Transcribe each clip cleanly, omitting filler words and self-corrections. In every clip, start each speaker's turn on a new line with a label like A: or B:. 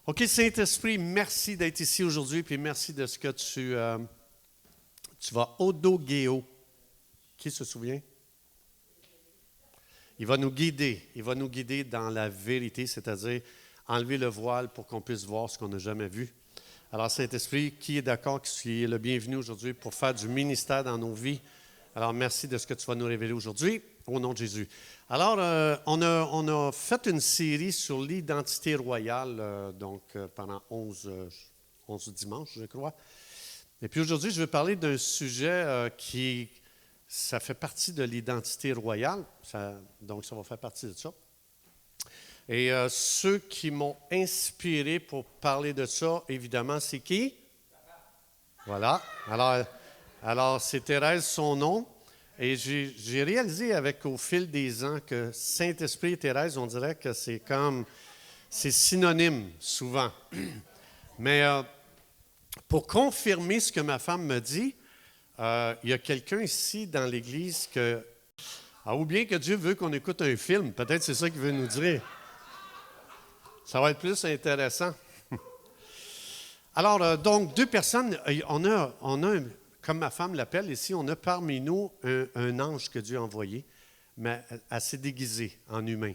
A: OK, Saint-Esprit, merci d'être ici aujourd'hui, puis merci de ce que tu vas odogéo. Qui se souvient? Il va nous guider dans la vérité, c'est-à-dire enlever le voile pour qu'on puisse voir ce qu'on n'a jamais vu. Alors, Saint-Esprit, qui est d'accord, qui est le bienvenu aujourd'hui pour faire du ministère dans nos vies? Alors, merci de ce que tu vas nous révéler aujourd'hui, au nom de Jésus. Alors, on a fait une série sur l'identité royale, pendant 11 dimanches, je crois. Et puis aujourd'hui, je vais parler d'un sujet ça fait partie de l'identité royale, donc ça va faire partie de ça. Et ceux qui m'ont inspiré pour parler de ça, évidemment, c'est qui? Voilà. Alors c'est Thérèse, son nom. Et j'ai réalisé au fil des ans que Saint-Esprit et Thérèse, on dirait que c'est synonyme souvent. Mais pour confirmer ce que ma femme me dit, il y a quelqu'un ici dans l'Église ou bien que Dieu veut qu'on écoute un film. Peut-être c'est ça qu'il veut nous dire. Ça va être plus intéressant. Alors, donc, deux personnes, on a comme ma femme l'appelle ici, on a parmi nous un ange que Dieu a envoyé, mais assez déguisé en humain.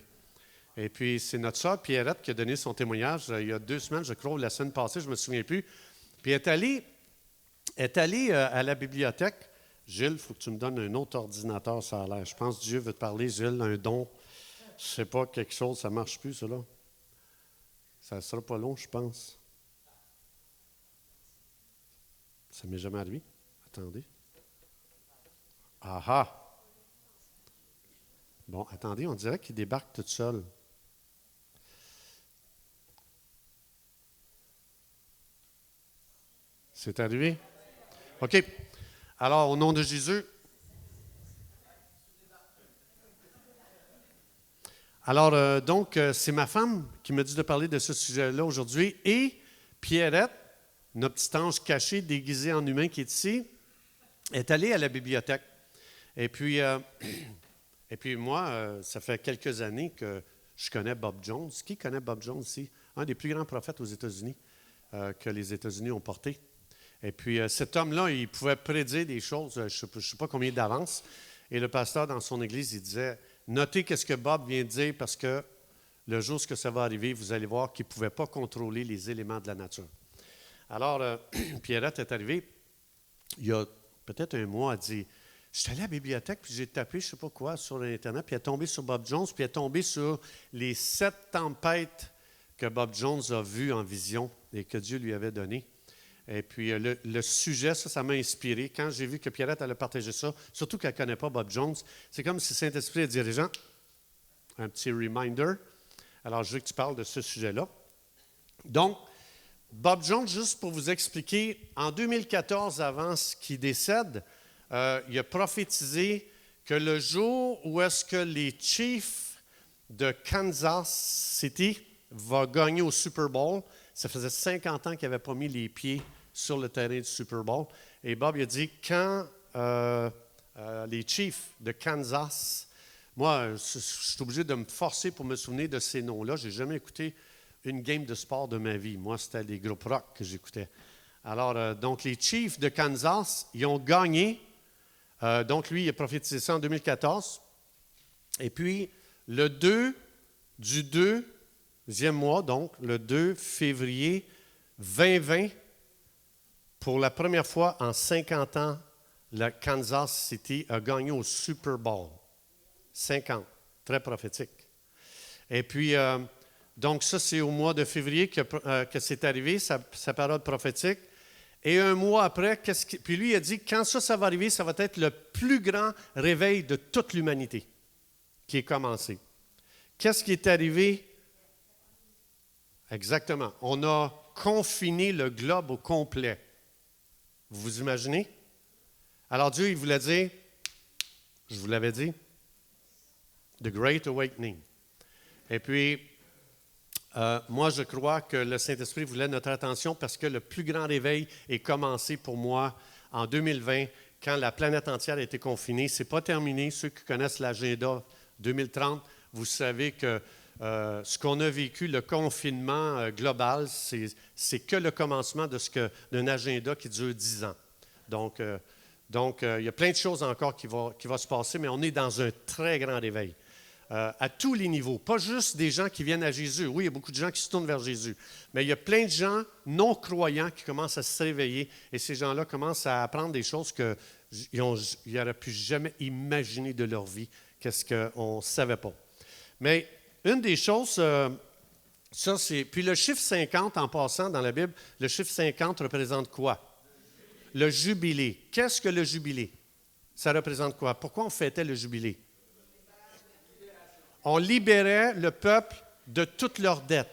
A: Et puis, c'est notre sœur Pierrette qui a donné son témoignage il y a 2 semaines, je crois, ou la semaine passée, je ne me souviens plus. Puis, elle est allée à la bibliothèque. Gilles, il faut que tu me donnes un autre ordinateur, ça a l'air. Je pense que Dieu veut te parler, Gilles, un don. Je ne sais pas, quelque chose, ça ne marche plus, ça là. Ça ne sera pas long, je pense. Ça ne m'est jamais arrivé. Attendez. Ah! Bon, attendez, on dirait qu'il débarque tout seul. C'est arrivé? OK. Alors, au nom de Jésus. Alors, c'est ma femme qui m'a dit de parler de ce sujet-là aujourd'hui. Et Pierrette, notre petit ange caché, déguisé en humain qui est ici, est allée à la bibliothèque. Et puis moi, ça fait quelques années que je connais Bob Jones. Qui connaît Bob Jones ici? Un des plus grands prophètes aux États-Unis que les États-Unis ont porté. Et puis cet homme-là, il pouvait prédire des choses, je ne sais pas combien d'avance. Et le pasteur dans son église, il disait, notez qu'est-ce que Bob vient de dire parce que le jour où ça va arriver, vous allez voir qu'il ne pouvait pas contrôler les éléments de la nature. Alors, Pierrette est arrivée, il y a peut-être un mois, elle dit, je suis allé à la bibliothèque, puis j'ai tapé, je ne sais pas quoi, sur l'Internet, puis elle est tombée sur Bob Jones, puis elle est tombée sur les 7 tempêtes que Bob Jones a vues en vision et que Dieu lui avait données. Et puis, le sujet, ça m'a inspiré. Quand j'ai vu que Pierrette allait partager ça, surtout qu'elle ne connaît pas Bob Jones, c'est comme si Saint-Esprit disait aux gens, un petit reminder. Alors, je veux que tu parles de ce sujet-là. Donc, Bob Jones, juste pour vous expliquer, en 2014, avant qu'il décède, il a prophétisé que le jour où est-ce que les Chiefs de Kansas City vont gagner au Super Bowl, ça faisait 50 ans qu'il n'avait pas mis les pieds sur le terrain du Super Bowl. Et Bob il a dit, quand les Chiefs de Kansas, moi, je suis obligé de me forcer pour me souvenir de ces noms-là. Je n'ai jamais écouté une game de sport de ma vie. Moi, c'était des groupes rock que j'écoutais. Alors, donc, les Chiefs de Kansas, ils ont gagné. Donc, lui, il a prophétisé ça en 2014. Et puis, le 2 du 2e mois, donc, le 2 février 2020, pour la première fois en 50 ans, le Kansas City a gagné au Super Bowl. 50, très prophétique. Et puis, donc ça, c'est au mois de février que c'est arrivé, sa parole prophétique. Et un mois après, puis lui, il a dit, quand ça va arriver, ça va être le plus grand réveil de toute l'humanité qui est commencé. Qu'est-ce qui est arrivé? Exactement. On a confiné le globe au complet. Vous vous imaginez? Alors Dieu, il voulait dire, je vous l'avais dit, The Great Awakening. Et puis, moi, je crois que le Saint-Esprit voulait notre attention parce que le plus grand réveil est commencé pour moi en 2020, quand la planète entière a été confinée. Ce n'est pas terminé. Ceux qui connaissent l'agenda 2030, vous savez que ce qu'on a vécu, le confinement global, c'est que le commencement d'un agenda qui dure 10 ans. Donc, il y a plein de choses encore qui vont se passer, mais on est dans un très grand réveil. À tous les niveaux, pas juste des gens qui viennent à Jésus. Oui, il y a beaucoup de gens qui se tournent vers Jésus, mais il y a plein de gens non-croyants qui commencent à se réveiller et ces gens-là commencent à apprendre des choses qu'ils n'auraient pu jamais imaginer de leur vie, qu'est-ce qu'on ne savait pas. Mais une des choses, ça c'est... Puis le chiffre 50, en passant dans la Bible, le chiffre 50 représente quoi? Le jubilé. Qu'est-ce que le jubilé? Ça représente quoi? Pourquoi on fêtait le jubilé? On libérait le peuple de toutes leurs dettes.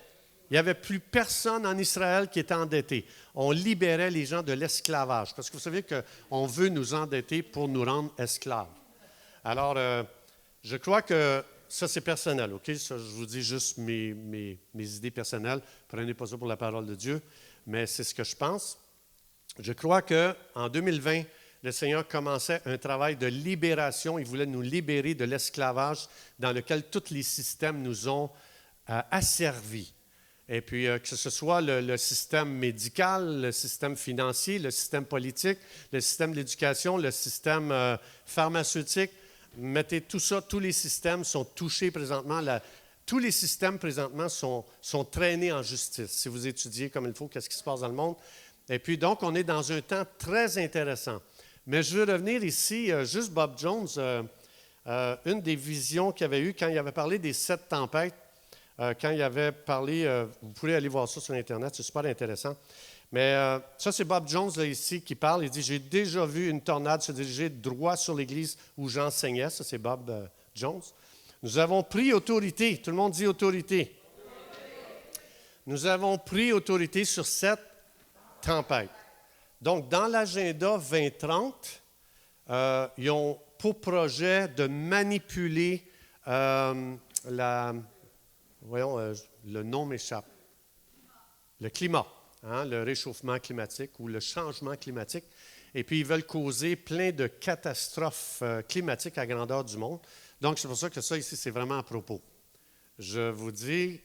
A: Il n'y avait plus personne en Israël qui était endetté. On libérait les gens de l'esclavage. Parce que vous savez qu'on veut nous endetter pour nous rendre esclaves. Alors, je crois que ça, c'est personnel, OK? Ça, je vous dis juste mes idées personnelles. Prenez pas ça pour la parole de Dieu, mais c'est ce que je pense. Je crois qu'en 2020, le Seigneur commençait un travail de libération. Il voulait nous libérer de l'esclavage dans lequel tous les systèmes nous ont asservis. Et puis, que ce soit le système médical, le système financier, le système politique, le système de l'éducation, le système pharmaceutique, mettez tout ça, tous les systèmes sont touchés présentement. Tous les systèmes présentement sont traînés en justice. Si vous étudiez comme il faut, qu'est-ce qui se passe dans le monde. Et puis, donc, on est dans un temps très intéressant. Mais je veux revenir ici, juste Bob Jones, une des visions qu'il avait eues quand il avait parlé des 7 tempêtes, quand il avait parlé, vous pouvez aller voir ça sur Internet, c'est super intéressant. Mais ça, c'est Bob Jones là, ici qui parle. Il dit, j'ai déjà vu une tornade se diriger droit sur l'église où j'enseignais. Ça, c'est Bob Jones. Nous avons pris autorité. Tout le monde dit autorité. Nous avons pris autorité sur cette tempête. Donc, dans l'agenda 2030, ils ont pour projet de manipuler le nom m'échappe, le climat, le réchauffement climatique ou le changement climatique. Et puis, ils veulent causer plein de catastrophes climatiques à grandeur du monde. Donc, c'est pour ça que ça, ici, c'est vraiment à propos. Je vous dis,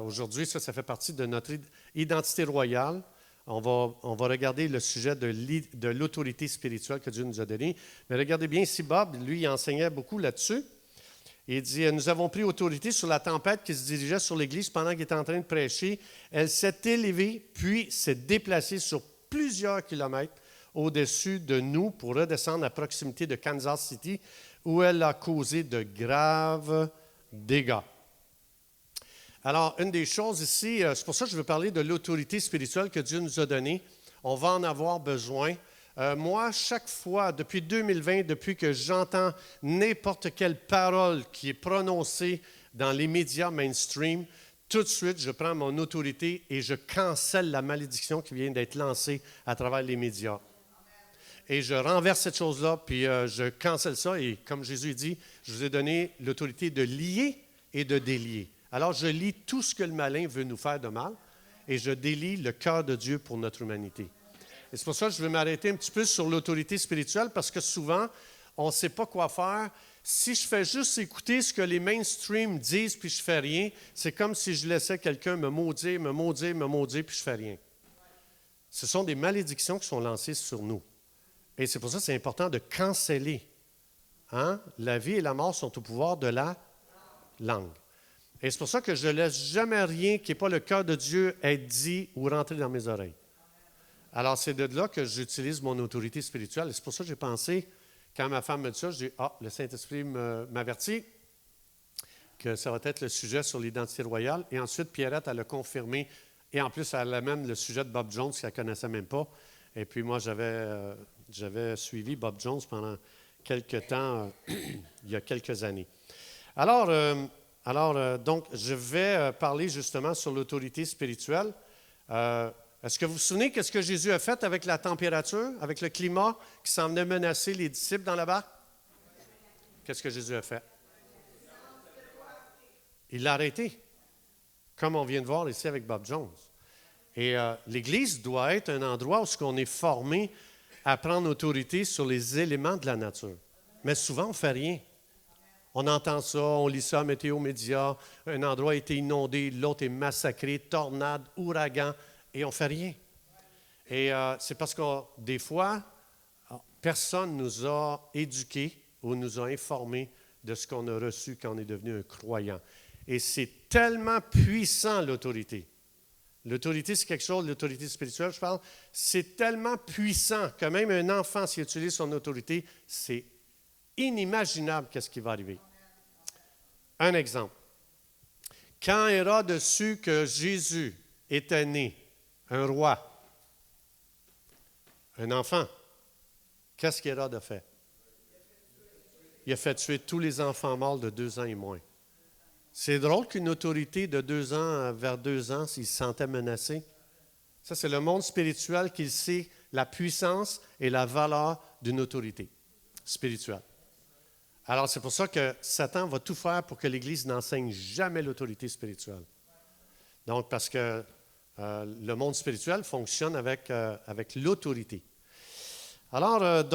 A: aujourd'hui, ça fait partie de notre identité royale. On va regarder le sujet de l'autorité spirituelle que Dieu nous a donnée. Mais regardez bien ici, Bob, lui, il enseignait beaucoup là-dessus. Il dit, nous avons pris autorité sur la tempête qui se dirigeait sur l'Église pendant qu'il était en train de prêcher. Elle s'est élevée, puis s'est déplacée sur plusieurs kilomètres au-dessus de nous pour redescendre à proximité de Kansas City, où elle a causé de graves dégâts. Alors, une des choses ici, c'est pour ça que je veux parler de l'autorité spirituelle que Dieu nous a donnée. On va en avoir besoin. Moi, chaque fois, depuis 2020, depuis que j'entends n'importe quelle parole qui est prononcée dans les médias mainstream, tout de suite, je prends mon autorité et je cancelle la malédiction qui vient d'être lancée à travers les médias. Et je renverse cette chose-là, puis je cancelle ça. Et comme Jésus dit, je vous ai donné l'autorité de lier et de délier. Alors, je lis tout ce que le malin veut nous faire de mal et je délie le cœur de Dieu pour notre humanité. Et c'est pour ça que je vais m'arrêter un petit peu sur l'autorité spirituelle parce que souvent, on ne sait pas quoi faire. Si je fais juste écouter ce que les mainstream disent puis je ne fais rien, c'est comme si je laissais quelqu'un me maudire, puis je ne fais rien. Ce sont des malédictions qui sont lancées sur nous. Et c'est pour ça que c'est important de canceller. La vie et la mort sont au pouvoir de la langue. Et c'est pour ça que je ne laisse jamais rien qui n'est pas le cœur de Dieu être dit ou rentrer dans mes oreilles. Alors, c'est de là que j'utilise mon autorité spirituelle. Et c'est pour ça que j'ai pensé, quand ma femme me dit ça, je dis, le Saint-Esprit m'avertit que ça va être le sujet sur l'identité royale. Et ensuite, Pierrette, elle a confirmé. Et en plus, elle amène le sujet de Bob Jones qu'elle ne connaissait même pas. Et puis moi, j'avais suivi Bob Jones pendant quelques temps, il y a quelques années. Alors, donc, je vais parler justement sur l'autorité spirituelle. Est-ce que vous vous souvenez qu'est-ce que Jésus a fait avec la température, avec le climat qui s'en venait menacer les disciples dans la barque? Qu'est-ce que Jésus a fait? Il l'a arrêté, comme on vient de voir ici avec Bob Jones. Et l'Église doit être un endroit où on est formé à prendre autorité sur les éléments de la nature. Mais souvent, on ne fait rien. On entend ça, on lit ça, météo médias, un endroit a été inondé, l'autre est massacré, tornade, ouragan, et on ne fait rien. Et c'est parce que des fois, personne ne nous a éduqués ou nous a informés de ce qu'on a reçu quand on est devenu un croyant. Et c'est tellement puissant, l'autorité. L'autorité, c'est quelque chose, l'autorité spirituelle, je parle, c'est tellement puissant que même un enfant, s'il utilise son autorité, c'est inimaginable qu'est-ce qui va arriver. Un exemple. Quand Hérode sut que Jésus était né, un roi, un enfant, qu'est-ce qu'Hérode a fait? Il a fait tuer tous les enfants morts de 2 ans et moins. C'est drôle qu'une autorité de 2 ans vers 2 ans, s'il se sentait menacé. Ça, c'est le monde spirituel qui sait la puissance et la valeur d'une autorité spirituelle. Alors, c'est pour ça que Satan va tout faire pour que l'Église n'enseigne jamais l'autorité spirituelle. Donc, parce que le monde spirituel fonctionne avec l'autorité. Alors,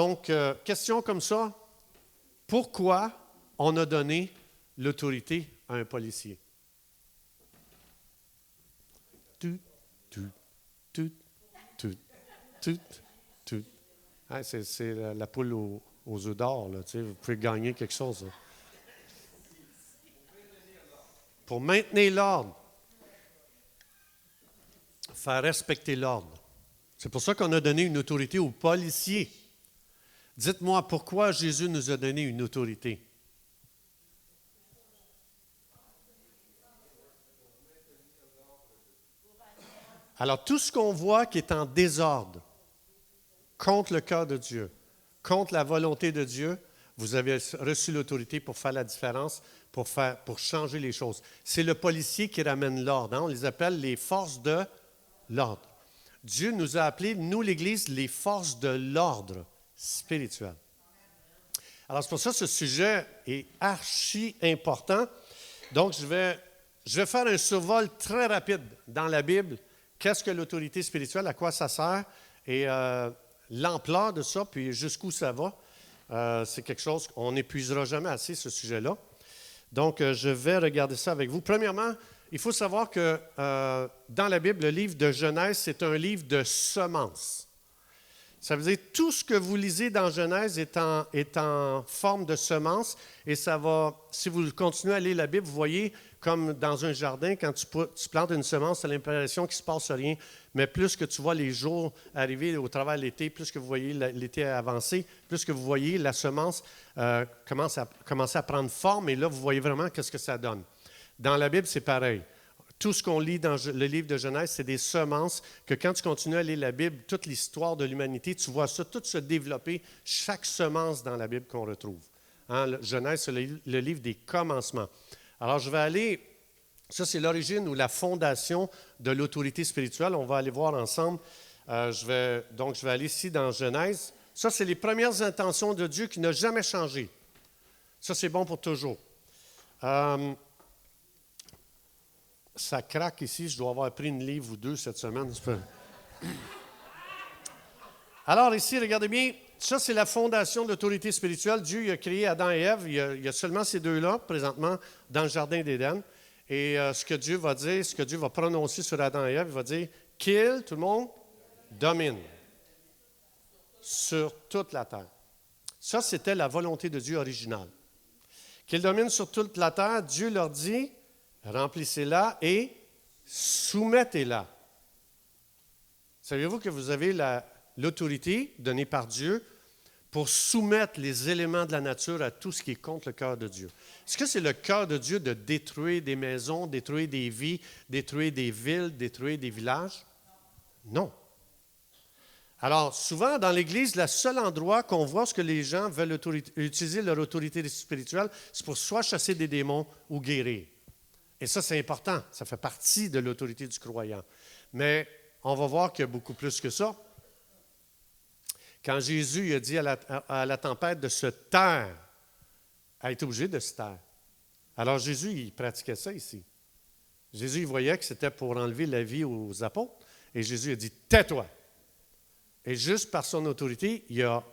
A: question comme ça. Pourquoi on a donné l'autorité à un policier? Hein, c'est la poule aux œufs d'or, là, tu sais, vous pouvez gagner quelque chose. Là. Pour maintenir l'ordre, faire respecter l'ordre. C'est pour ça qu'on a donné une autorité aux policiers. Dites-moi, pourquoi Jésus nous a donné une autorité? Alors, tout ce qu'on voit qui est en désordre, contre le cœur de Dieu, contre la volonté de Dieu, vous avez reçu l'autorité pour faire la différence, pour changer les choses. C'est le policier qui ramène l'ordre. Hein? On les appelle les forces de l'ordre. Dieu nous a appelés, nous l'Église, les forces de l'ordre spirituel. Alors, c'est pour ça que ce sujet est archi important. Donc, je vais faire un survol très rapide dans la Bible. Qu'est-ce que l'autorité spirituelle, à quoi ça sert et l'ampleur de ça, puis jusqu'où ça va. C'est quelque chose qu'on n'épuisera jamais assez, ce sujet-là. Donc, je vais regarder ça avec vous. Premièrement, il faut savoir que dans la Bible, le livre de Genèse, c'est un livre de semences. Ça veut dire tout ce que vous lisez dans Genèse est en forme de semence et ça va, si vous continuez à lire la Bible, vous voyez comme dans un jardin, quand tu plantes une semence, tu as l'impression qu'il ne se passe rien, mais plus que tu vois les jours arriver au travers de l'été, plus que vous voyez l'été avancer, plus que vous voyez la semence commencer à prendre forme et là, vous voyez vraiment qu'est-ce que ça donne. Dans la Bible, c'est pareil. Tout ce qu'on lit dans le livre de Genèse, c'est des semences que quand tu continues à lire la Bible, toute l'histoire de l'humanité, tu vois ça tout se développer, chaque semence dans la Bible qu'on retrouve. Hein, Genèse, c'est le livre des commencements. Alors, je vais aller, ça c'est l'origine ou la fondation de l'autorité spirituelle. On va aller voir ensemble. Je vais aller ici dans Genèse. Ça, c'est les premières intentions de Dieu qui n'ont jamais changé. Ça, c'est bon pour toujours. Ça craque ici, je dois avoir pris une livre ou deux cette semaine. Alors ici, regardez bien, ça c'est la fondation de l'autorité spirituelle. Dieu il a créé Adam et Ève, il y a seulement ces deux-là présentement dans le jardin d'Éden. Et ce que Dieu va dire, ce que Dieu va prononcer sur Adam et Ève, il va dire « qu'il, tout le monde, domine sur toute la terre ». Ça, c'était la volonté de Dieu originale. Qu'il domine sur toute la terre, Dieu leur dit « remplissez-la et soumettez-la ». Savez-vous que vous avez l'autorité donnée par Dieu pour soumettre les éléments de la nature à tout ce qui est contre le cœur de Dieu? Est-ce que c'est le cœur de Dieu de détruire des maisons, détruire des vies, détruire des villes, détruire des villages? Non. Alors, souvent, dans l'Église, le seul endroit qu'on voit ce que les gens veulent utiliser leur autorité spirituelle, c'est pour soit chasser des démons ou guérir. Et ça, c'est important. Ça fait partie de l'autorité du croyant. Mais on va voir qu'il y a beaucoup plus que ça. Quand Jésus a dit à la tempête de se taire, elle a été obligée de se taire. Alors Jésus, il pratiquait ça ici. Jésus, il voyait que c'était pour enlever la vie aux apôtres. Et Jésus a dit, tais-toi. Et juste par son autorité, il a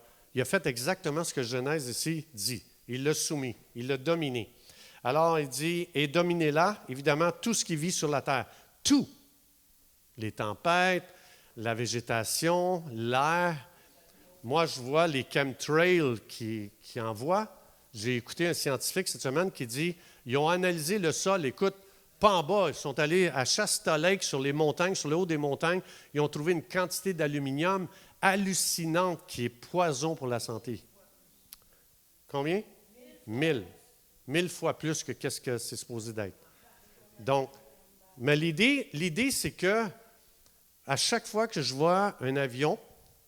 A: fait exactement ce que Genèse ici dit. Il l'a soumis, il l'a dominé. Alors, il dit, et dominez-la, évidemment, tout ce qui vit sur la terre. Tout. Les tempêtes, la végétation, l'air. Moi, je vois les chemtrails qui envoient. J'ai écouté un scientifique cette semaine qui dit, ils ont analysé le sol, écoute, pas en bas, ils sont allés à Shasta Lake, sur les montagnes, sur le haut des montagnes, ils ont trouvé une quantité d'aluminium hallucinante qui est poison pour la santé. Combien? 1000. 1000 fois plus que qu'est-ce que c'est supposé d'être. Donc, mais l'idée, c'est que à chaque fois que je vois un avion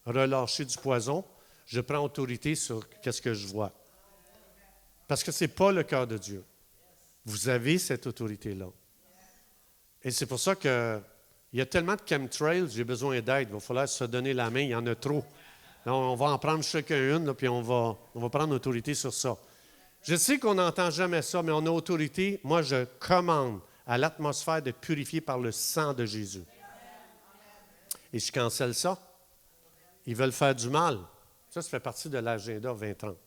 A: relâcher du poison, je prends autorité sur qu'est-ce que je vois. Parce que ce n'est pas le cœur de Dieu. Vous avez cette autorité-là. Et c'est pour ça qu'il y a tellement de chemtrails, j'ai besoin d'aide. Il va falloir se donner la main, il y en a trop. Donc, on va en prendre chacun une, là, puis on va prendre autorité sur ça. Je sais qu'on n'entend jamais ça, mais on a autorité. Moi, je commande à l'atmosphère d'être purifiée par le sang de Jésus. Et je cancelle ça. Ils veulent faire du mal. Ça fait partie de l'agenda 2030.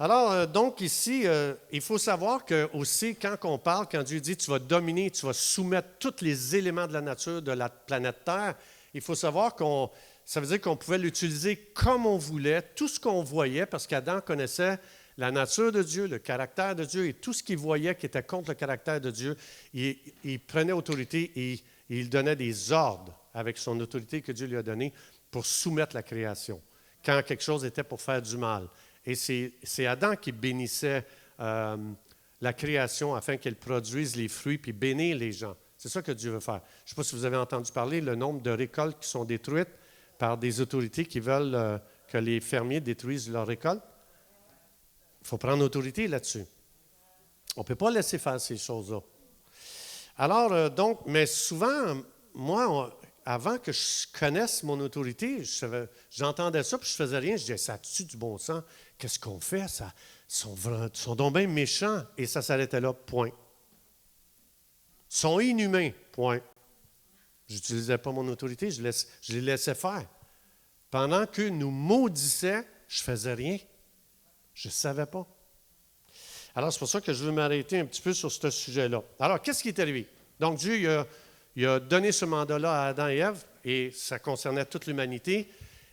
A: Alors, donc ici, il faut savoir que aussi, quand on parle, quand Dieu dit « tu vas dominer, tu vas soumettre tous les éléments de la nature de la planète Terre », il faut savoir ça veut dire qu'on pouvait l'utiliser comme on voulait, tout ce qu'on voyait, parce qu'Adam connaissait la nature de Dieu, le caractère de Dieu, et tout ce qu'il voyait qui était contre le caractère de Dieu, il prenait autorité et il donnait des ordres avec son autorité que Dieu lui a donnée pour soumettre la création, quand quelque chose était pour faire du mal. Et c'est Adam qui bénissait la création afin qu'elle produise les fruits puis bénir les gens. C'est ça que Dieu veut faire. Je ne sais pas si vous avez entendu parler le nombre de récoltes qui sont détruites par des autorités qui veulent que les fermiers détruisent leurs récoltes. Il faut prendre autorité là-dessus. On ne peut pas laisser faire ces choses-là. Alors, donc, mais souvent, moi, avant que je connaisse mon autorité, j'entendais ça, puis je ne faisais rien. Je disais, ça a-tu du bon sens? Qu'est-ce qu'on fait? Ils sont donc bien méchants. Et ça s'arrêtait là, point. Ils sont inhumains, point. Je n'utilisais pas mon autorité, je les laissais faire. Pendant qu'eux nous maudissaient, je ne faisais rien. Je ne savais pas. Alors, c'est pour ça que je veux m'arrêter un petit peu sur ce sujet-là. Alors, qu'est-ce qui est arrivé? Donc, Dieu, il a donné ce mandat-là à Adam et Ève, et ça concernait toute l'humanité.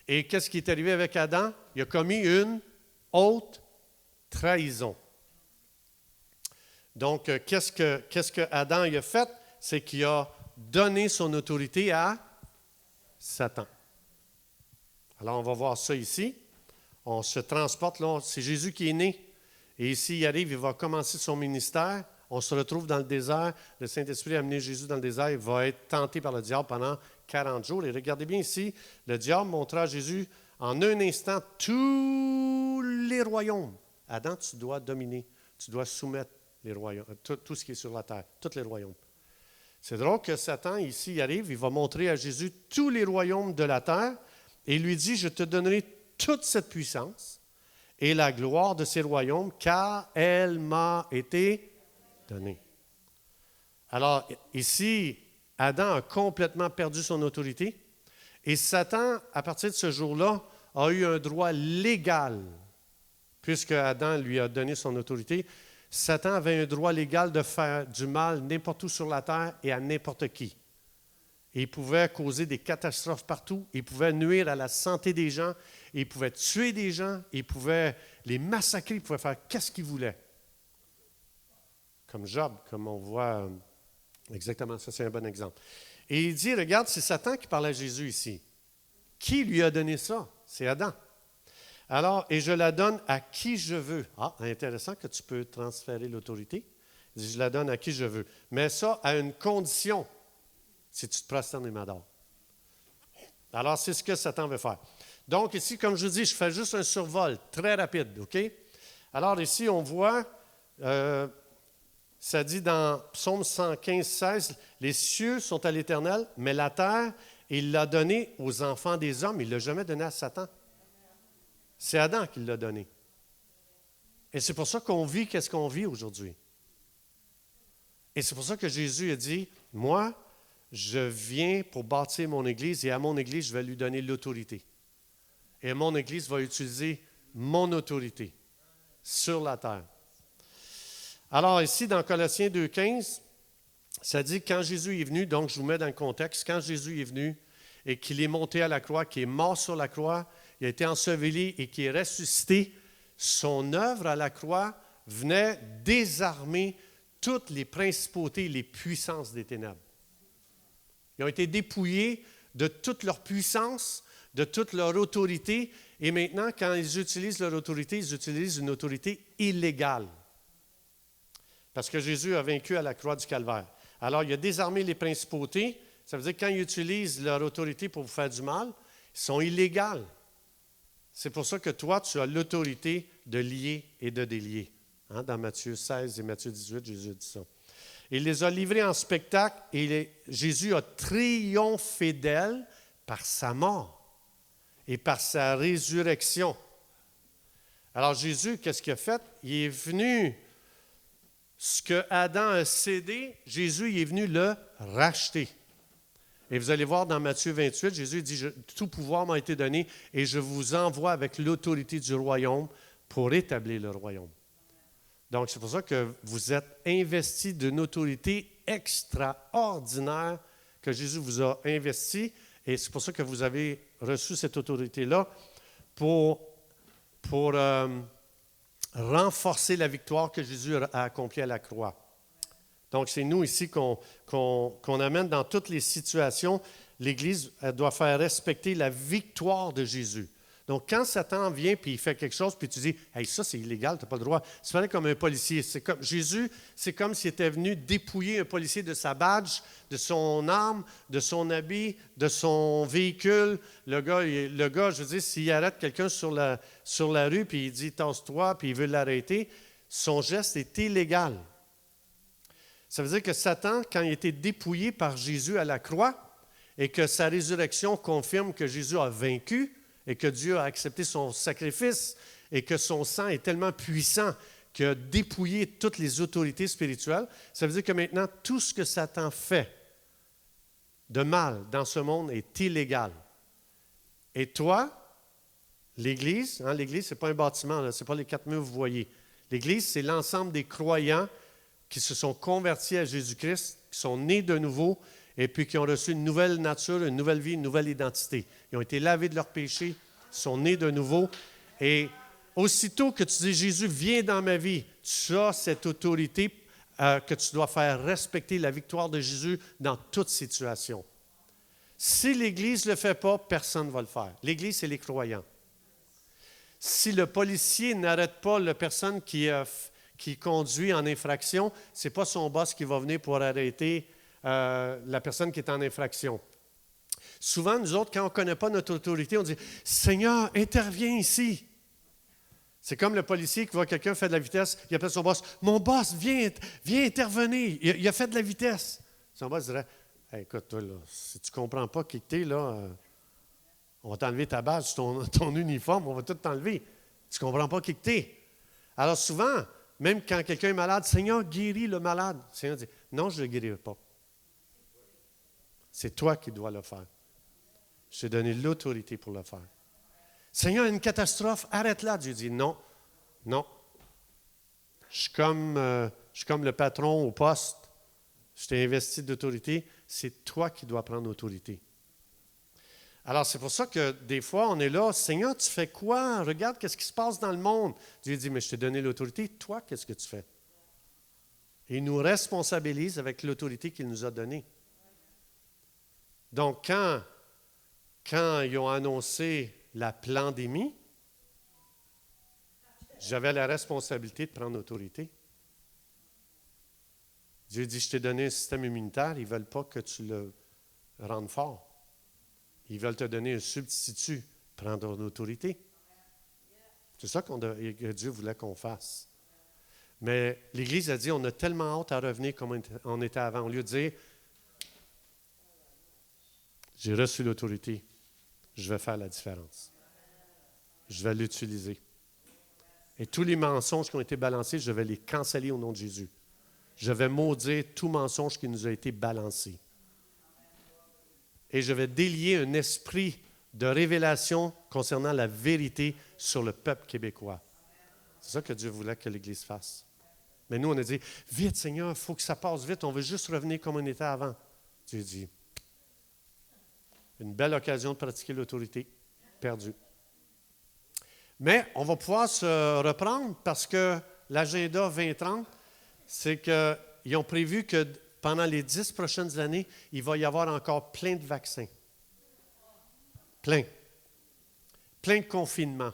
A: Et qu'est-ce qui est arrivé avec Adam? Il a commis une haute trahison. Donc, qu'est-ce que Adam a fait? C'est qu'il a donné son autorité à Satan. Alors, on va voir ça ici. On se transporte, là, c'est Jésus qui est né. Et ici, il arrive, il va commencer son ministère. On se retrouve dans le désert. Le Saint-Esprit a amené Jésus dans le désert. Il va être tenté par le diable pendant 40 jours. Et regardez bien ici, le diable montra à Jésus en un instant tous les royaumes. Adam, tu dois dominer. Tu dois soumettre les royaumes, tout ce qui est sur la terre, tous les royaumes. C'est drôle que Satan, ici, il arrive, il va montrer à Jésus tous les royaumes de la terre et il lui dit, je te donnerai toute cette puissance et la gloire de ces royaumes, car elle m'a été donnée. Alors, ici, Adam a complètement perdu son autorité et Satan, à partir de ce jour-là, a eu un droit légal, puisque Adam lui a donné son autorité. Satan avait un droit légal de faire du mal n'importe où sur la terre et à n'importe qui. Et il pouvait causer des catastrophes partout, il pouvait nuire à la santé des gens, il pouvait tuer des gens, il pouvait les massacrer, il pouvait faire qu'est-ce qu'il voulait. Comme Job, comme on voit exactement, ça c'est un bon exemple. Et il dit, regarde, c'est Satan qui parle à Jésus ici. Qui lui a donné ça? C'est Adam. Alors, et je la donne à qui je veux. Ah, intéressant que tu peux transférer l'autorité. Il dit, je la donne à qui je veux. Mais ça, à une condition, si tu te prosternes et m'adores. Alors, c'est ce que Satan veut faire. Donc, ici, comme je dis, je fais juste un survol très rapide, OK? Alors, ici, on voit, ça dit dans Psaume 115, 16, « Les cieux sont à l'Éternel, mais la terre, il l'a donnée aux enfants des hommes. Il ne l'a jamais donné à Satan. C'est Adam qui l'a donné. Et c'est pour ça qu'on vit qu'est-ce qu'on vit aujourd'hui. Et c'est pour ça que Jésus a dit, « Moi, je viens pour bâtir mon Église et à mon Église, je vais lui donner l'autorité. Et mon Église va utiliser mon autorité. » sur la terre. Alors ici, dans Colossiens 2,15, ça dit quand Jésus est venu, donc je vous mets dans le contexte, quand Jésus est venu et qu'il est monté à la croix, qu'il est mort sur la croix, il a été enseveli et qu'il est ressuscité, son œuvre à la croix venait désarmer toutes les principautés, les puissances des ténèbres. Ils ont été dépouillés de toute leur puissance, de toute leur autorité, et maintenant, quand ils utilisent leur autorité, ils utilisent une autorité illégale. Parce que Jésus a vaincu à la croix du Calvaire. Alors, il a désarmé les principautés. Ça veut dire que quand ils utilisent leur autorité pour vous faire du mal, ils sont illégales. C'est pour ça que toi, tu as l'autorité de lier et de délier. Hein, dans Matthieu 16 et Matthieu 18, Jésus dit ça. Il les a livrés en spectacle et Jésus a triomphé d'elles par sa mort et par sa résurrection. Alors Jésus, qu'est-ce qu'il a fait? Il est venu, ce que Adam a cédé, Jésus il est venu le racheter. Et vous allez voir dans Matthieu 28, Jésus dit, tout pouvoir m'a été donné et je vous envoie avec l'autorité du royaume pour établir le royaume. Donc, c'est pour ça que vous êtes investis d'une autorité extraordinaire que Jésus vous a investie. Et c'est pour ça que vous avez reçu cette autorité-là pour renforcer la victoire que Jésus a accomplie à la croix. Donc, c'est nous ici qu'on amène dans toutes les situations. L'Église doit faire respecter la victoire de Jésus. Donc, quand Satan vient et il fait quelque chose, puis tu dis « Hey, ça, c'est illégal, tu n'as pas le droit. » C'est pareil comme un policier. Jésus, c'est comme s'il était venu dépouiller un policier de sa badge, de son arme, de son habit, de son véhicule. Le gars, je veux dire, s'il arrête quelqu'un sur la rue, puis il dit « Tasse-toi », puis il veut l'arrêter, son geste est illégal. Ça veut dire que Satan, quand il a été dépouillé par Jésus à la croix et que sa résurrection confirme que Jésus a vaincu, et que Dieu a accepté son sacrifice et que son sang est tellement puissant qu'il a dépouillé toutes les autorités spirituelles, ça veut dire que maintenant, tout ce que Satan fait de mal dans ce monde est illégal. Et toi, l'Église, l'Église, ce n'est pas un bâtiment, ce n'est pas les 4 murs que vous voyez. L'Église, c'est l'ensemble des croyants qui se sont convertis à Jésus-Christ, qui sont nés de nouveau, et puis qui ont reçu une nouvelle nature, une nouvelle vie, une nouvelle identité. Ils ont été lavés de leurs péchés, sont nés de nouveau. Et aussitôt que tu dis « Jésus, viens dans ma vie », tu as cette autorité que tu dois faire respecter la victoire de Jésus dans toute situation. Si l'Église ne le fait pas, personne ne va le faire. L'Église, c'est les croyants. Si le policier n'arrête pas la personne qui conduit en infraction, ce n'est pas son boss qui va venir pour arrêter la personne qui est en infraction. Souvent, nous autres, quand on ne connaît pas notre autorité, on dit « Seigneur, interviens ici ». C'est comme le policier qui voit quelqu'un faire de la vitesse, il appelle son boss « Mon boss, viens intervenir, il a fait de la vitesse ». Son boss dirait hey, « Écoute, toi, là, si tu ne comprends pas qui tu es, là, on va t'enlever ta badge, ton uniforme, on va tout t'enlever. Tu ne comprends pas qui tu es. » Alors souvent, même quand quelqu'un est malade, « Seigneur, guéris le malade ». Le Seigneur dit « Non, je ne le guérirai pas. C'est toi qui dois le faire. Je t'ai donné l'autorité pour le faire. Seigneur, une catastrophe, arrête-la. Dieu dit non, non. Je suis comme le patron au poste. Je t'ai investi d'autorité. C'est toi qui dois prendre l'autorité. Alors, c'est pour ça que des fois, on est là. Seigneur, tu fais quoi? Regarde qu'est-ce qui se passe dans le monde. Dieu dit, mais je t'ai donné l'autorité. Toi, qu'est-ce que tu fais? Et il nous responsabilise avec l'autorité qu'il nous a donnée. Donc, quand ils ont annoncé la pandémie, j'avais la responsabilité de prendre l'autorité. Dieu dit, je t'ai donné un système immunitaire, ils ne veulent pas que tu le rendes fort. Ils veulent te donner un substitut, prendre l'autorité. C'est ça que Dieu voulait qu'on fasse. Mais l'Église a dit, on a tellement hâte à revenir comme on était avant. Au lieu de dire, j'ai reçu l'autorité, je vais faire la différence. Je vais l'utiliser. Et tous les mensonges qui ont été balancés, je vais les canceller au nom de Jésus. Je vais maudire tout mensonge qui nous a été balancé. Et je vais délier un esprit de révélation concernant la vérité sur le peuple québécois. C'est ça que Dieu voulait que l'Église fasse. Mais nous, on a dit, vite Seigneur, il faut que ça passe vite, on veut juste revenir comme on était avant. Dieu dit, une belle occasion de pratiquer l'autorité, perdue. Mais on va pouvoir se reprendre parce que l'agenda 2030, c'est qu'ils ont prévu que pendant les 10 prochaines années, il va y avoir encore plein de vaccins. Plein. Plein de confinements.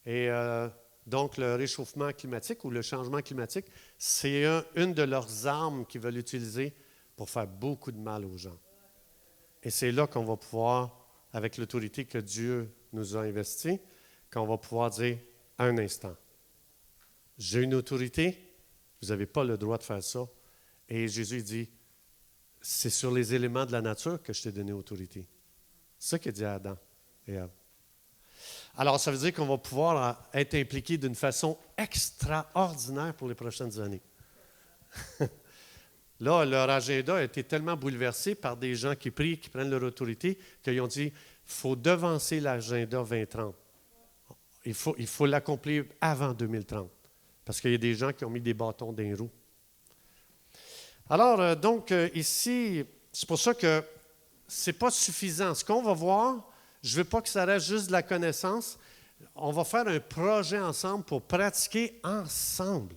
A: Et donc, le réchauffement climatique ou le changement climatique, c'est une de leurs armes qu'ils veulent utiliser pour faire beaucoup de mal aux gens. Et c'est là qu'on va pouvoir, avec l'autorité que Dieu nous a investie, qu'on va pouvoir dire, un instant, j'ai une autorité, vous n'avez pas le droit de faire ça. Et Jésus dit, c'est sur les éléments de la nature que je t'ai donné autorité. C'est ça qu'il dit à Adam et Ève. Alors, ça veut dire qu'on va pouvoir être impliqué d'une façon extraordinaire pour les prochaines années. Là, leur agenda a été tellement bouleversé par des gens qui prient, qui prennent leur autorité, qu'ils ont dit, il faut devancer l'agenda 2030. Il faut l'accomplir avant 2030, parce qu'il y a des gens qui ont mis des bâtons dans les roues. Alors, ici, c'est pour ça que ce n'est pas suffisant. Ce qu'on va voir, je ne veux pas que ça reste juste de la connaissance. On va faire un projet ensemble pour pratiquer ensemble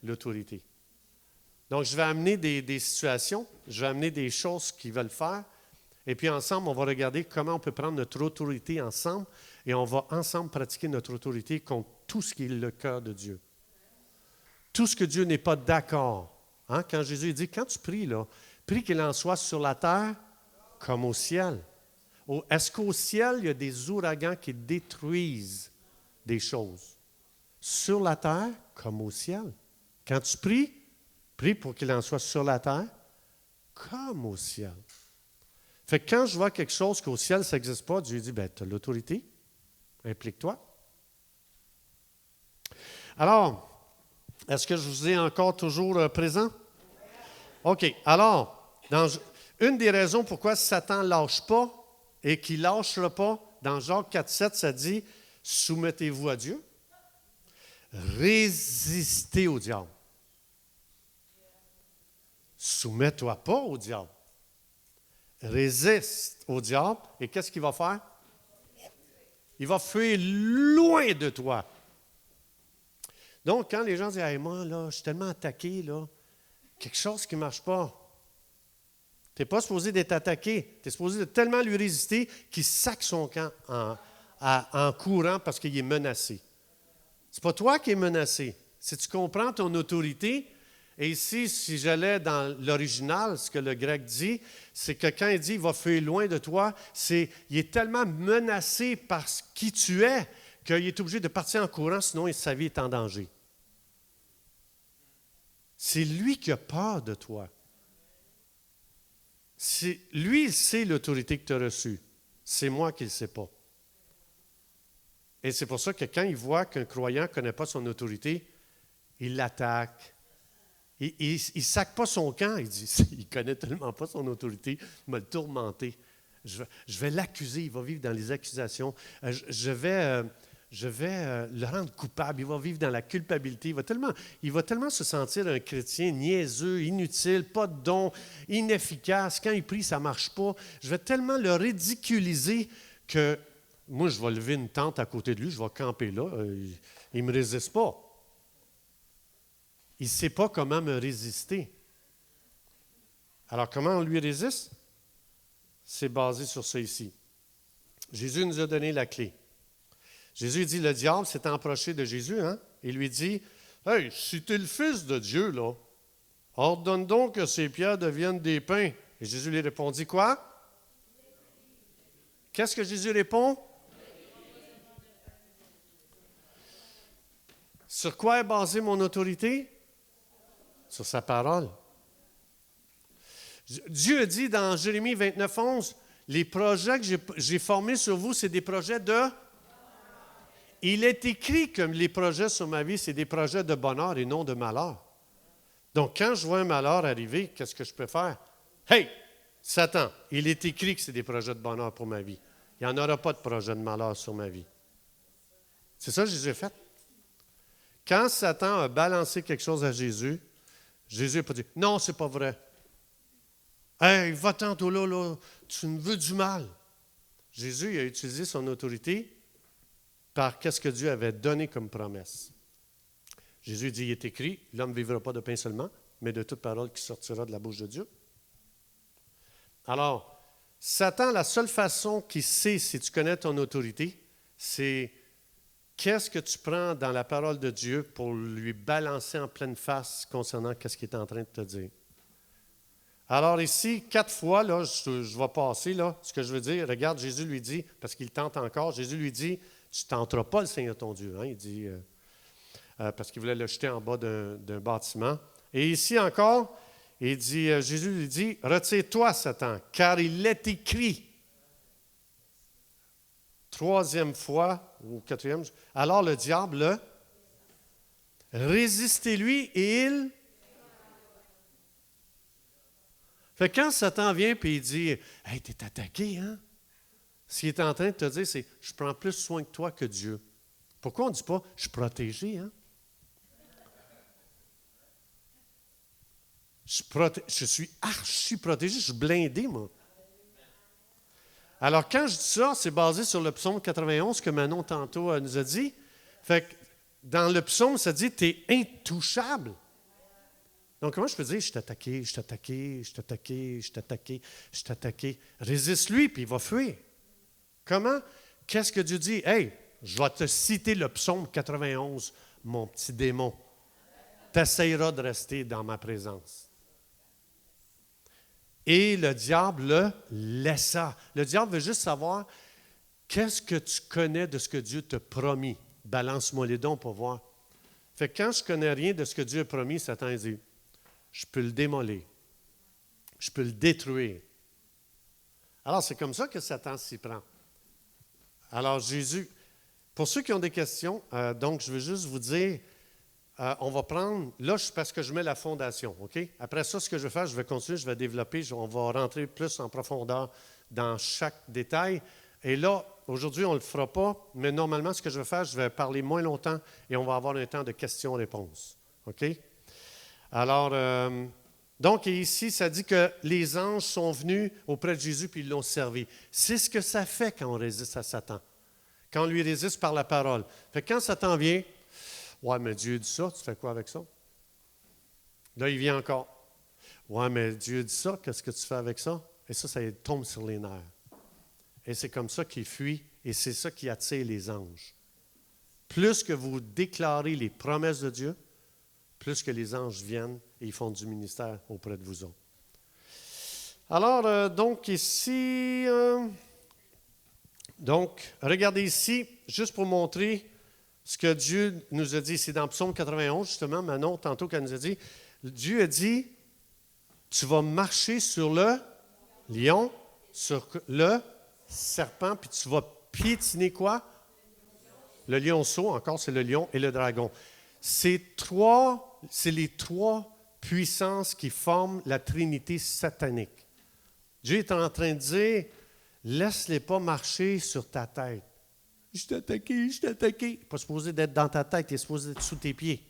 A: l'autorité. Donc, je vais amener des situations, je vais amener des choses qu'ils veulent faire, et puis ensemble, on va regarder comment on peut prendre notre autorité ensemble, et on va ensemble pratiquer notre autorité contre tout ce qui est le cœur de Dieu. Tout ce que Dieu n'est pas d'accord. Hein? Quand Jésus dit, quand tu pries, là, prie qu'il en soit sur la terre comme au ciel. Est-ce qu'au ciel, il y a des ouragans qui détruisent des choses? Sur la terre comme au ciel. Quand tu pries, prie pour qu'il en soit sur la terre comme au ciel. Fait que quand je vois quelque chose qu'au ciel, ça n'existe pas, Dieu dit, tu as l'autorité, implique-toi. Alors, est-ce que je vous ai encore toujours présent? OK. Alors, une des raisons pourquoi Satan ne lâche pas et qu'il ne lâchera pas, dans Jacques 4,7, ça dit, soumettez-vous à Dieu, résistez au diable. Soumets-toi pas au diable. Résiste au diable. Et qu'est-ce qu'il va faire? Il va fuir loin de toi. Donc, quand les gens disent, hey, moi, là, je suis tellement attaqué, là, quelque chose qui ne marche pas. Tu n'es pas supposé d'être attaqué. Tu es supposé tellement lui résister qu'il sac son camp en courant parce qu'il est menacé. Ce n'est pas toi qui es menacé. Si tu comprends ton autorité, et ici, si j'allais dans l'original, ce que le grec dit, c'est que quand il dit « il va fuir loin de toi », il est tellement menacé par qui tu es qu'il est obligé de partir en courant, sinon sa vie est en danger. C'est lui qui a peur de toi. Lui, il sait l'autorité que tu as reçue. C'est moi qui ne le sais pas. Et c'est pour ça que quand il voit qu'un croyant ne connaît pas son autorité, il l'attaque. Il ne sac pas son camp. Il dit, il ne connaît tellement pas son autorité, il m'a le tourmenté. Je vais l'accuser, il va vivre dans les accusations. Je vais le rendre coupable, il va vivre dans la culpabilité. Il va tellement se sentir un chrétien niaiseux, inutile, pas de don, inefficace. Quand il prie, ça ne marche pas. Je vais tellement le ridiculiser que moi, je vais lever une tente à côté de lui, je vais camper là. Il ne me résiste pas. Il ne sait pas comment me résister. Alors, comment on lui résiste? C'est basé sur ça ici. Jésus nous a donné la clé. Jésus dit, le diable s'est approché de Jésus, hein? Il lui dit, « Hey, si tu es le Fils de Dieu, là, ordonne donc que ces pierres deviennent des pains. » Et Jésus lui répondit, quoi? Qu'est-ce que Jésus répond? Sur quoi est basée mon autorité? Sur sa parole. Dieu dit dans Jérémie 29, 11, les projets que j'ai formés sur vous, c'est des projets de... Il est écrit que les projets sur ma vie, c'est des projets de bonheur et non de malheur. Donc, quand je vois un malheur arriver, qu'est-ce que je peux faire? Hey, Satan, il est écrit que c'est des projets de bonheur pour ma vie. Il n'y en aura pas de projet de malheur sur ma vie. C'est ça que Jésus a fait. Quand Satan a balancé quelque chose à Jésus, Jésus n'a pas dit « Non, c'est pas vrai. Hey, va-t'en, toi là, tu me veux du mal. » Jésus il a utilisé son autorité par qu'est-ce que Dieu avait donné comme promesse. Jésus dit « Il est écrit, l'homme ne vivra pas de pain seulement, mais de toute parole qui sortira de la bouche de Dieu. » Alors, Satan, la seule façon qu'il sait si tu connais ton autorité, c'est qu'est-ce que tu prends dans la parole de Dieu pour lui balancer en pleine face concernant qu'est-ce qu'il est en train de te dire. Alors ici, 4 fois, là, je vais passer, là, ce que je veux dire. Regarde, Jésus lui dit, parce qu'il tente encore, Jésus lui dit, tu ne tenteras pas le Seigneur ton Dieu. Hein, il dit, parce qu'il voulait le jeter en bas d'un bâtiment. Et ici encore, il dit, Jésus lui dit, retire-toi, Satan, car il est écrit. 3e fois, ou 4e, alors le diable, résistez-lui et il... Fait que quand Satan vient et il dit « Hey, t'es attaqué, hein? » Ce qu'il est en train de te dire, c'est « Je prends plus soin de toi que Dieu. » Pourquoi on ne dit pas « Je suis protégé, hein? » Je suis archi protégé, je suis blindé, moi. Alors, quand je dis ça, c'est basé sur le psaume 91 que Manon tantôt nous a dit. Fait que dans le psaume, ça dit « Tu es intouchable. » Donc, comment je peux dire, je t'ai attaqué. Résiste-lui, puis il va fuir. Comment? Qu'est-ce que Dieu dit? Hey, je vais te citer le psaume 91, mon petit démon. Tu essaieras de rester dans ma présence. Et le diable le laissa. Le diable veut juste savoir qu'est-ce que tu connais de ce que Dieu t'a promis. Balance-moi les dons pour voir. Fait que quand je ne connais rien de ce que Dieu a promis, Satan dit, je peux le démolir. Je peux le détruire. Alors, c'est comme ça que Satan s'y prend. Alors, Jésus, pour ceux qui ont des questions, donc, je veux juste vous dire, on va prendre, là, parce que je mets la fondation, OK? Après ça, ce que je vais faire, je vais continuer, je vais développer, on va rentrer plus en profondeur dans chaque détail. Et là, aujourd'hui, on ne le fera pas, mais normalement, ce que je vais faire, je vais parler moins longtemps et on va avoir un temps de questions-réponses, OK? Alors, donc ici, ça dit que les anges sont venus auprès de Jésus puis ils l'ont servi. C'est ce que ça fait quand on résiste à Satan, quand on lui résiste par la parole. Fait que quand Satan vient, « Ouais, mais Dieu dit ça, tu fais quoi avec ça? » Là, il vient encore. « Ouais, mais Dieu dit ça, qu'est-ce que tu fais avec ça? » Et ça tombe sur les nerfs. Et c'est comme ça qu'il fuit et c'est ça qui attire les anges. Plus que vous déclarez les promesses de Dieu, plus que les anges viennent et ils font du ministère auprès de vous autres. Alors, donc ici, regardez ici, juste pour montrer ce que Dieu nous a dit. C'est dans Psaume 91, justement, Manon, tantôt qu'elle nous a dit, Dieu a dit, tu vas marcher sur le lion, sur le serpent, puis tu vas piétiner quoi? Le lionceau, encore c'est le lion et le dragon. C'est les 3 puissances qui forment la Trinité satanique. Dieu est en train de dire, laisse-les pas marcher sur ta tête. Je t'ai attaqué. Il n'est pas supposé d'être dans ta tête, il est supposé être sous tes pieds.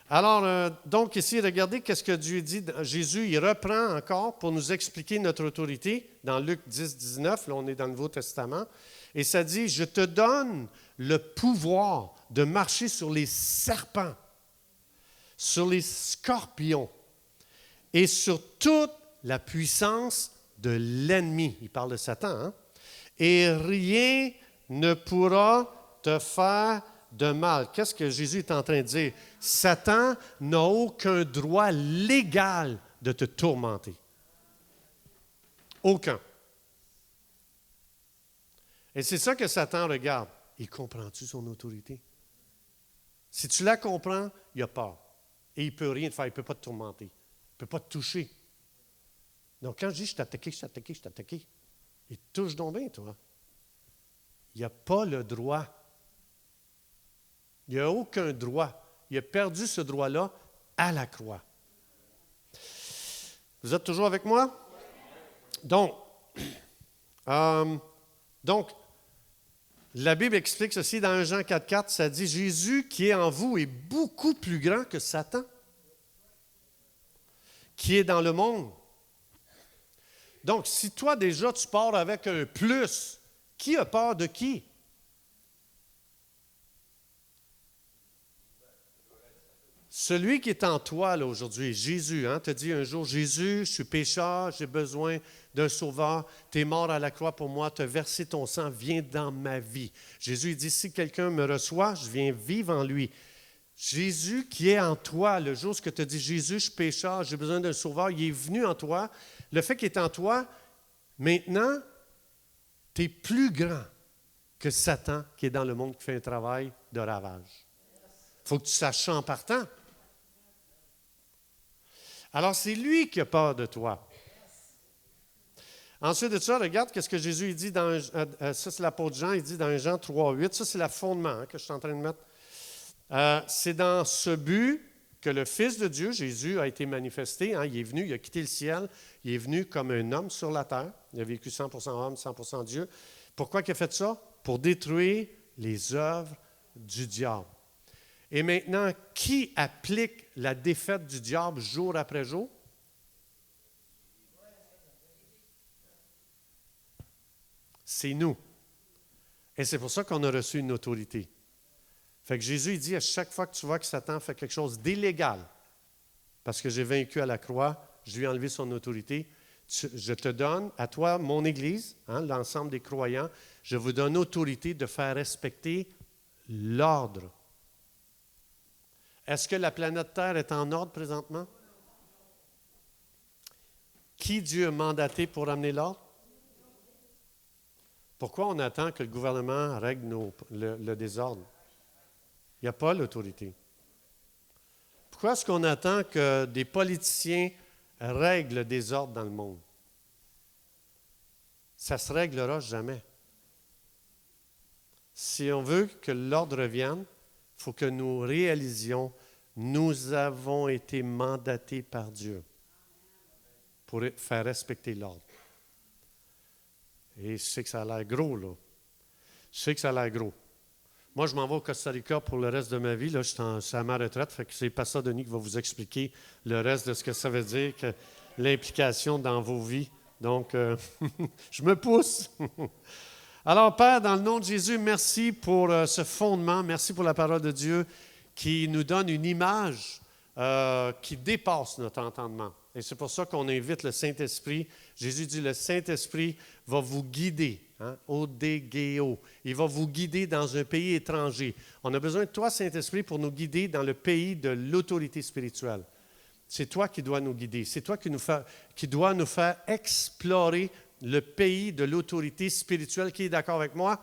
A: Alors, donc ici, regardez qu'est-ce que Dieu dit. Jésus, il reprend encore pour nous expliquer notre autorité. Dans Luc 10, 19, là on est dans le Nouveau Testament. Et ça dit, je te donne le pouvoir de marcher sur les serpents, sur les scorpions et sur toute la puissance de l'ennemi. Il parle de Satan, hein? Et rien ne pourra te faire de mal. Qu'est-ce que Jésus est en train de dire? Satan n'a aucun droit légal de te tourmenter. Aucun. Et c'est ça que Satan regarde. Il comprend-tu son autorité? Si tu la comprends, il a peur. Et il ne peut rien te faire. Il ne peut pas te tourmenter. Il ne peut pas te toucher. Donc quand je dis je t'ai attaqué, il te touche donc bien, toi. Il n'a pas le droit. Il n'a aucun droit. Il a perdu ce droit-là à la croix. Vous êtes toujours avec moi? Donc La Bible explique ceci dans 1 Jean 4,4, ça dit « Jésus qui est en vous est beaucoup plus grand que Satan, qui est dans le monde. » Donc, si toi déjà tu pars avec un plus, qui a peur de qui? Celui qui est en toi là, aujourd'hui, Jésus, te dit un jour, Jésus, je suis pécheur, j'ai besoin d'un sauveur, tu es mort à la croix pour moi, tu as versé ton sang, viens dans ma vie. Jésus il dit, si quelqu'un me reçoit, je viens vivre en lui. Jésus qui est en toi, le jour où tu as dit, Jésus, je suis pécheur, j'ai besoin d'un sauveur, il est venu en toi. Le fait qu'il est en toi, maintenant, tu es plus grand que Satan qui est dans le monde qui fait un travail de ravage. Il faut que tu saches ça en partant. Alors, c'est lui qui a peur de toi. Ensuite de ça, regarde ce que Jésus dit dans, ça c'est l'apôtre Jean, il dit dans Jean 3,8, ça c'est le fondement que je suis en train de mettre. C'est dans ce but que le Fils de Dieu, Jésus, a été manifesté. Il est venu, il a quitté le ciel, il est venu comme un homme sur la terre. Il a vécu 100% homme, 100% Dieu. Pourquoi il a fait ça? Pour détruire les œuvres du diable. Et maintenant, qui applique la défaite du diable jour après jour? C'est nous. Et c'est pour ça qu'on a reçu une autorité. Fait que Jésus il dit à chaque fois que tu vois que Satan fait quelque chose d'illégal, parce que j'ai vaincu à la croix, je lui ai enlevé son autorité, je te donne, à toi, mon Église, l'ensemble des croyants, je vous donne autorité de faire respecter l'ordre. Est-ce que la planète Terre est en ordre présentement? Qui Dieu a mandaté pour amener l'ordre? Pourquoi on attend que le gouvernement règle le désordre? Il n'y a pas l'autorité. Pourquoi est-ce qu'on attend que des politiciens règlent le désordre dans le monde? Ça ne se réglera jamais. Si on veut que l'ordre revienne, il faut que nous réalisions, nous avons été mandatés par Dieu pour faire respecter l'ordre. Et je sais que ça a l'air gros, là. Je sais que ça a l'air gros. Moi, je m'en vais au Costa Rica pour le reste de ma vie. Là, je suis à ma retraite, fait que c'est Pasteur Denis qui va vous expliquer le reste de ce que ça veut dire, que l'implication dans vos vies. Donc, je me pousse. Alors, Père, dans le nom de Jésus, merci pour ce fondement, merci pour la parole de Dieu qui nous donne une image qui dépasse notre entendement. Et c'est pour ça qu'on invite le Saint-Esprit. Jésus dit, le Saint-Esprit va vous guider, odégéo. Il va vous guider dans un pays étranger. On a besoin de toi, Saint-Esprit, pour nous guider dans le pays de l'autorité spirituelle. C'est toi qui dois nous guider. C'est toi qui dois nous faire explorer le pays de l'autorité spirituelle. Qui est d'accord avec moi?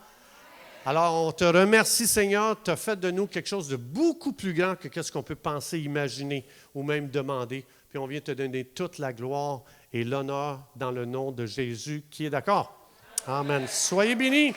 A: Alors, on te remercie, Seigneur. Tu as fait de nous quelque chose de beaucoup plus grand que ce qu'on peut penser, imaginer ou même demander. Puis on vient te donner toute la gloire et l'honneur dans le nom de Jésus. Qui est d'accord? Amen. Soyez bénis.